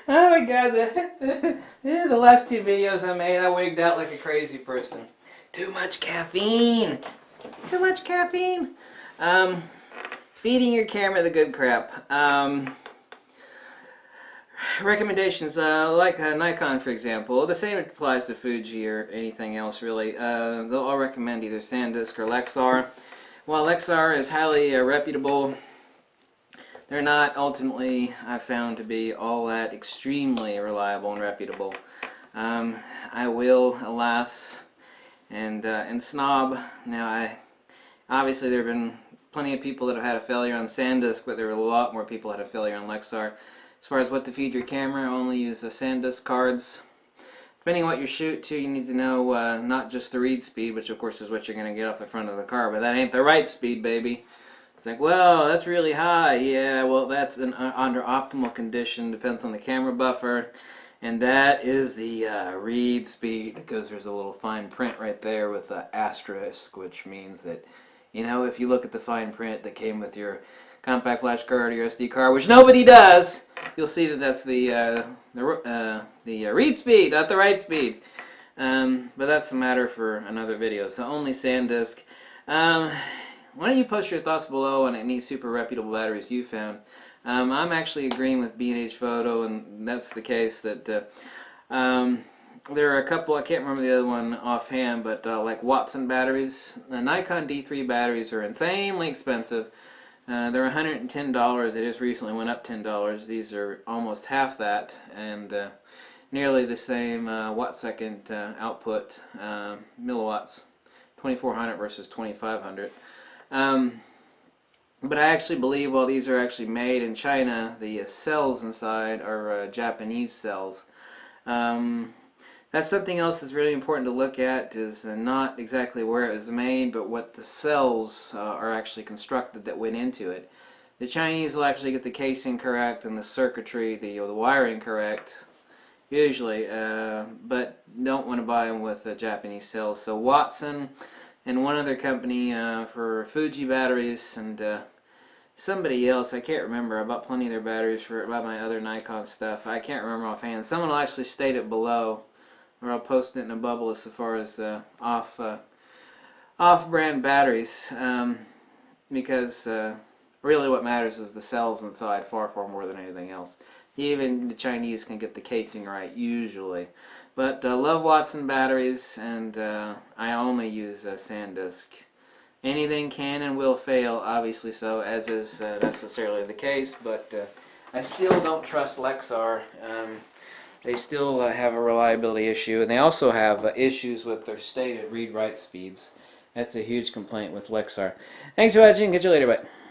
Oh my god, the last two videos I made, I wigged out like a crazy person. Too much caffeine. Too much caffeine. Feeding your camera the good crap. Recommendations, like Nikon, for example. The same applies to Fuji or anything else, really. They'll all recommend either SanDisk or Lexar. While Lexar is highly reputable, they're not ultimately, I've found, to be all that extremely reliable and reputable. I will, alas, and snob. Now, obviously there have been plenty of people that have had a failure on SanDisk, but there are a lot more people that had a failure on Lexar. As far as what to feed your camera, only use SanDisk cards. Depending on what you shoot to, you need to know not just the read speed, which of course is what you're going to get off the front of the car, but that ain't the write speed, baby. It's like, well, that's really high. Yeah, well, that's under optimal condition. Depends on the camera buffer. And that is the read speed, because there's a little fine print right there with the asterisk, which means that, you know, if you look at the fine print that came with your compact flash card or your SD card, which nobody does, you'll see that that's the read speed, not the write speed. But that's a matter for another video. So only SanDisk. Why don't you post your thoughts below on any super reputable batteries you found? I'm actually agreeing with B&H Photo, and that's the case that there are a couple, I can't remember the other one offhand, but like Watson batteries. The Nikon D3 batteries are insanely expensive. They're $110. They just recently went up $10. These are almost half that, and nearly the same watt-second output, milliwatts, 2400 versus 2500. But I actually believe, while these are actually made in China, the cells inside are Japanese cells. That's something else that's really important to look at, is not exactly where it was made, but what the cells are actually constructed that went into it. The Chinese will actually get the casing correct and the circuitry, the wiring correct, usually, but don't want to buy them with Japanese cells. So Watson and one other company for Fuji batteries, and somebody else, I can't remember. I bought plenty of their batteries for my other Nikon stuff. I can't remember offhand. Someone will actually state it below, or I'll post it in a bubble as far as off-brand batteries, because really what matters is the cells inside, far more than anything else. Even the Chinese can get the casing right, usually. But love Watson batteries, and I only use SanDisk. Anything can and will fail, obviously so, as is necessarily the case, but I still don't trust Lexar. They still have a reliability issue, and they also have issues with their stated read-write speeds. That's a huge complaint with Lexar. Thanks for watching. Catch you later. Bye.